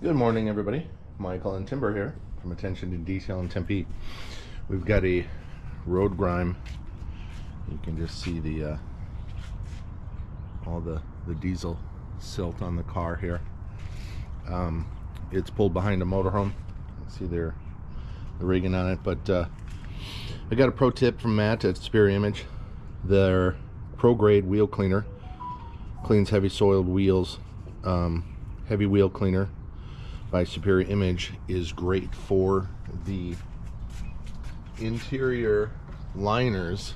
Good morning, everybody. Michael and Timber here from Attention to Detail in Tempe. We've got a road grime. You can just see the all the diesel silt on the car here. It's pulled behind a motorhome. You can see the rigging on it. But I got a pro tip from Matt at Superior Image. Their Pro Grade wheel cleaner cleans heavy soiled wheels. Heavy wheel cleaner by Superior Image is great for the interior liners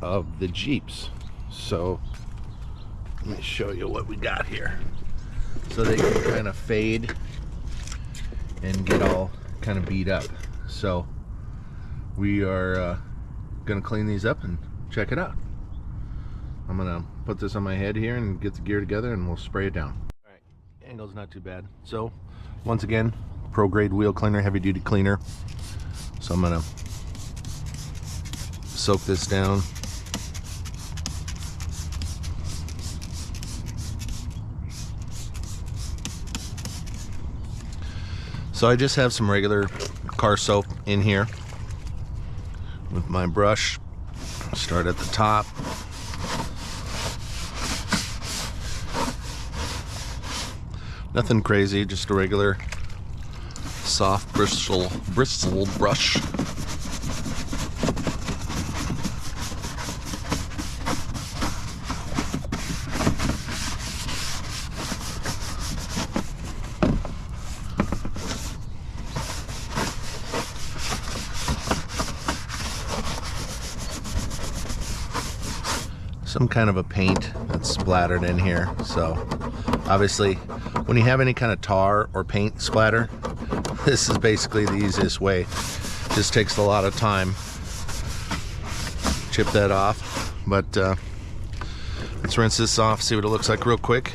of the Jeeps. So let me show you what we got here. So they can kind of fade and get all kind of beat up. So we are gonna clean these up and check it out. I'm gonna put this on my head here and get the gear together and we'll spray it down. Angle's not too bad. So once again, Pro Grade wheel cleaner, heavy duty cleaner. So I'm gonna soak this down. So I just have some regular car soap in here with my brush. Start at the top. Nothing crazy, just a regular soft bristle brush. Some kind of a paint that's splattered in here. So obviously when you have any kind of tar or paint splatter, this is basically the easiest way. Just takes a lot of time. Chip that off, but let's rinse this off, see what it looks like real quick.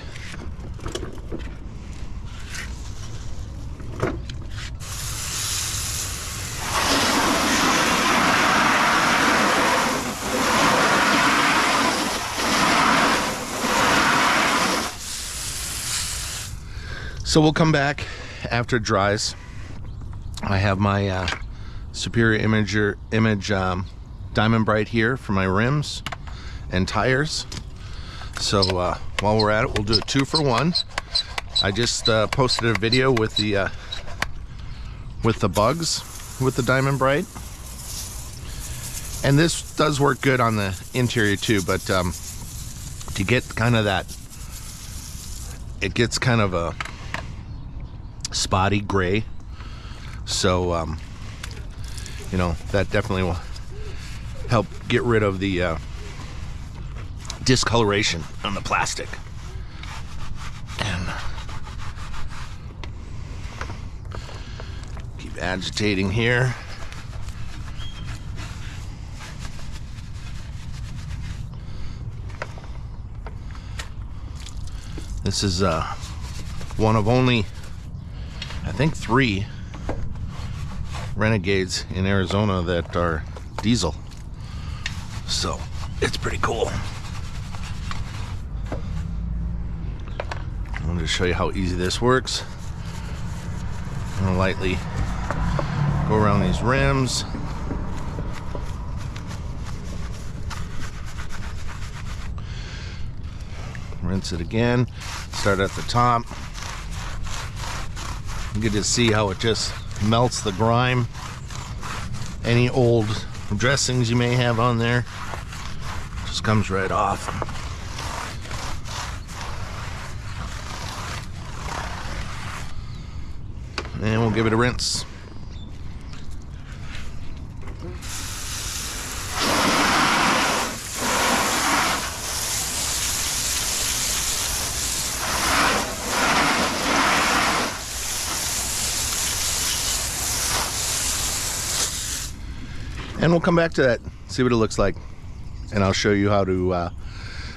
So we'll come back after it dries. I have my Superior Image Diamond Bright here for my rims and tires. So while we're at it, we'll do a 2 for 1. I just posted a video with the bugs with the Diamond Bright, and this does work good on the interior too. But to get kind of that, it gets kind of a spotty gray, so you know, that definitely will help get rid of the discoloration on the plastic. And keep agitating here. This is one of only, I think, 3 Renegades in Arizona that are diesel. So it's pretty cool. I'm going to show you how easy this works. I'm going to lightly go around these rims. Rinse it again. Start at the top. You get to see how it just melts the grime. Any old dressings you may have on there just comes right off. And we'll give it a rinse. And we'll come back to that, see what it looks like, and I'll show you how to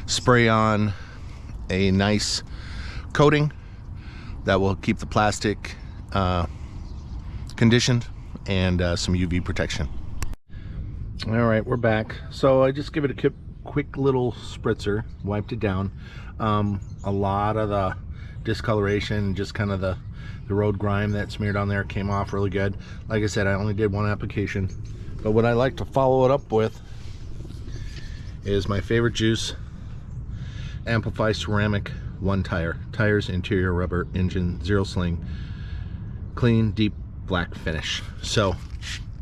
spray on a nice coating that will keep the plastic conditioned and some UV protection. All right, we're back. So I just give it a quick little spritzer, wiped it down. A lot of the discoloration, just kind of the road grime that smeared on there came off really good. Like I said, I only did one application, but what I like to follow it up with is my favorite juice, Amplify Ceramic 1 tire. Tires, interior rubber, engine, zero sling, clean, deep black finish. So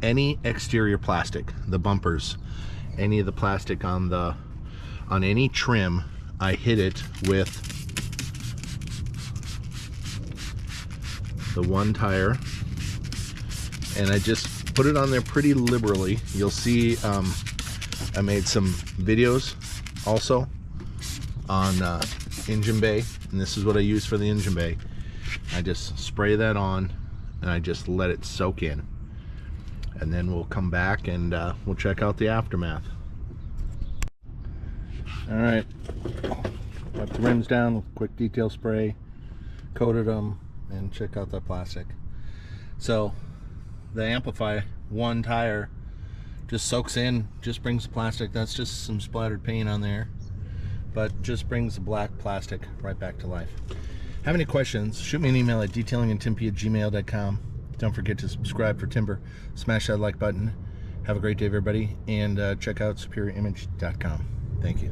any exterior plastic, the bumpers, any of the plastic on any trim, I hit it with the 1 tire, and I just put it on there pretty liberally. You'll see I made some videos also on engine bay, and this is what I use for the engine bay. I just spray that on and I just let it soak in, and then we'll come back and we'll check out the aftermath. All right, wipe the rims down with quick detail spray, coated them, and check out that plastic. So the Amplify 1 tire just soaks in, just brings the plastic, that's just some splattered paint on there, but just brings the black plastic right back to life. Have any questions, shoot me an email at detailingandtimpi@gmail.com. Don't forget to subscribe for Timber, smash that like button. Have a great day, everybody, and check out superiorimage.com. Thank you.